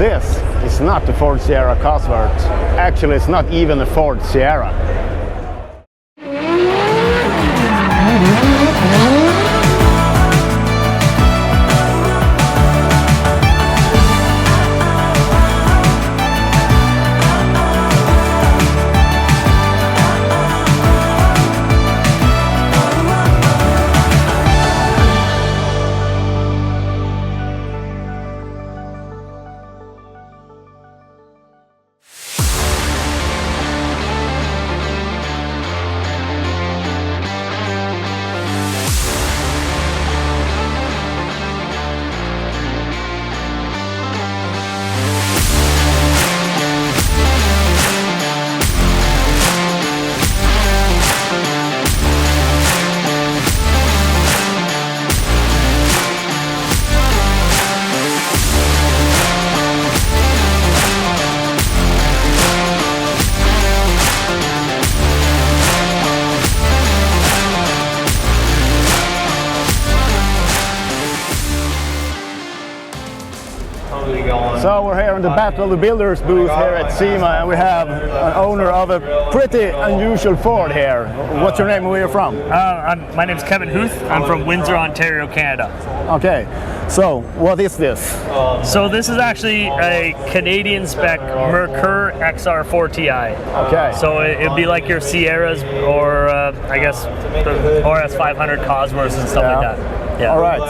this is not the Ford Sierra Cosworth. Actually, it's not even a Ford Sierra. So we're here in the Battle of the Builders booth here at Sema, and we have an owner of a pretty unusual Ford here. What's your name and where you're from? My name's Kevin Huth. I'm from Windsor, Ontario, Canada. Okay, so what is this? So this is actually a Canadian-spec Merkur XR4Ti. Okay. So it'd be like your Sierras or I guess the RS500 Cosworths and stuff like that. Yeah. All right.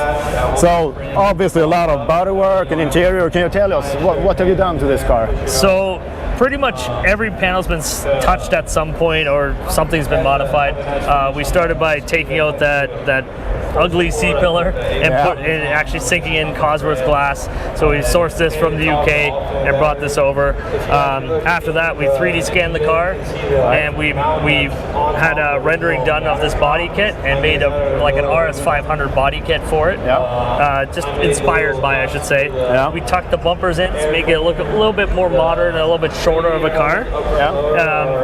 So obviously a lot of bodywork and interior. Can you tell us what have you done to this car? So pretty much every panel's been touched at some point or something's been modified. We started by taking out that ugly C-pillar and actually sinking in Cosworth glass. So we sourced this from the UK and brought this over. After that, we 3D scanned the car, and we had a rendering done of this body kit and made like an RS500 body kit for it. Just inspired by, I should say. We tucked the bumpers in to make it look a little bit more modern and a little bit shorter of a car.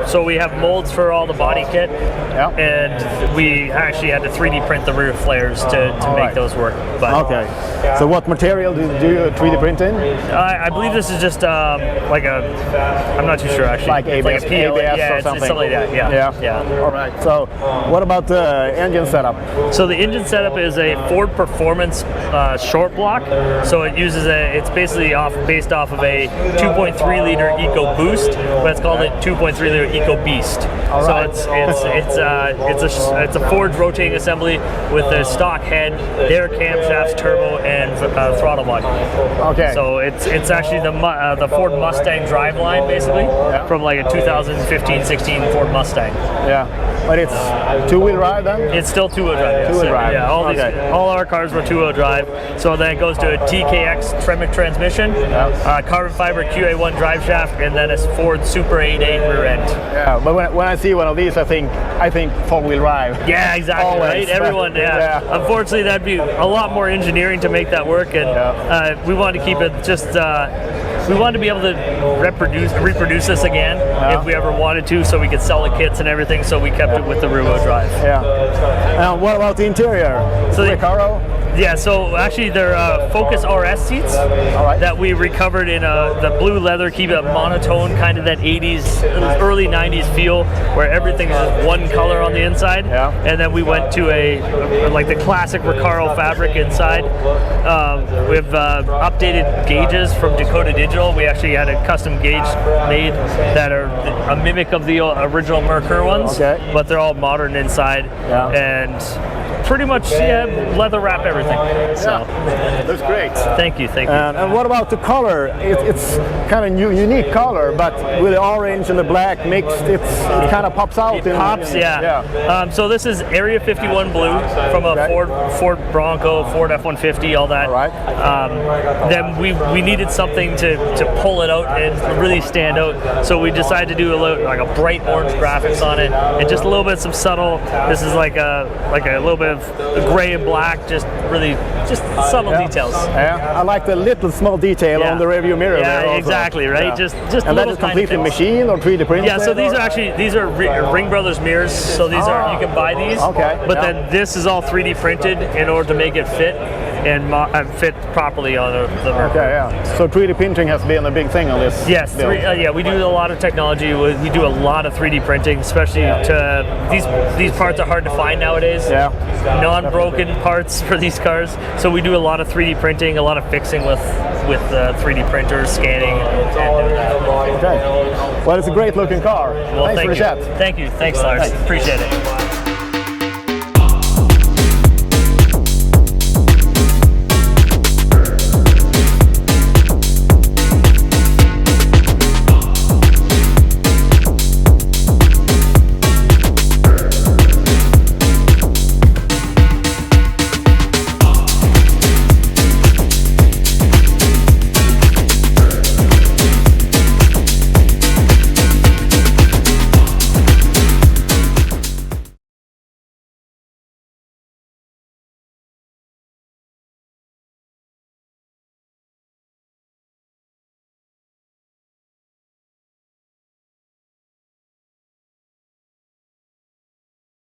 So we have molds for all the body kit, and we actually had to 3D print the rear flares to make those work. But so what material do you 3D print in? I believe this is just like a, I'm not too sure actually. Like ABS, like a PL, or something? It's something like that, yeah. All right, so what about the engine setup? So the engine setup is a Ford Performance short block. So it uses it's basically based off of a 2.3 liter Eco Boost, but it's called a 2.3 liter Eco Beast. So it's a forged rotating assembly with a stock head, their camshafts, turbo, and throttle body. Okay. So it's actually the Ford Mustang driveline basically from like a 2015-16 Ford Mustang. But it's two-wheel drive then? It's still two-wheel drive. Two-wheel drive. Yeah, all our cars were two-wheel drive. So then it goes to a TKX Tremec transmission, carbon fiber QA1 drive shaft, and then a Ford Super 8.8 rear end. Yeah, but when I see one of these, I think four-wheel drive. Yeah, exactly. Always. Right. Everyone. Unfortunately, that'd be a lot more engineering to make that work, and we wanted to keep it just. We wanted to be able to reproduce this again if we ever wanted to, so we could sell the kits and everything. So we kept it with the rear-wheel drive. What about the interior? So the Recaro? Yeah, so actually they're Focus RS seats that we recovered in the blue leather, keep it monotone, kind of that 80s, early 90s feel, where everything is just one color on the inside. And then we went to like the classic Recaro fabric inside. We've updated gauges from Dakota Digital. We actually had a custom gauge made that are a mimic of the original Merkur ones, but they're all modern inside. And pretty much leather wrap everything. So that's great. Thank you. And what about the color? It's kind of unique color, but with the orange and the black mixed, it kind of pops out. So this is Area 51 blue from a Ford Bronco, Ford F-150, all that. Then we needed something to pull it out and really stand out. So we decided to do like a bright orange graphics on it, and just a little bit some subtle. This is like a little bit of gray and black, just subtle details. I like the little small detail on the rearview mirror. Exactly, right? Just and that is completely machined or 3D printed? Yeah, so these are Ring Brothers mirrors, so these are, you can buy these, but then this is all 3D printed in order to make it fit. and fit properly on the Merkur. Okay, yeah. So 3D printing has been a big thing on this. Yes, build. yeah, we do a lot of technology. We do a lot of 3D printing, especially to these parts are hard to find nowadays. Yeah. Non-broken parts for these cars. So we do a lot of 3D printing, a lot of fixing with 3D printers, scanning, and doing that. Okay. Well, it's a great looking car. Well, Thanks for the chat. Thank you. Thanks, Lars. Thanks. Appreciate it.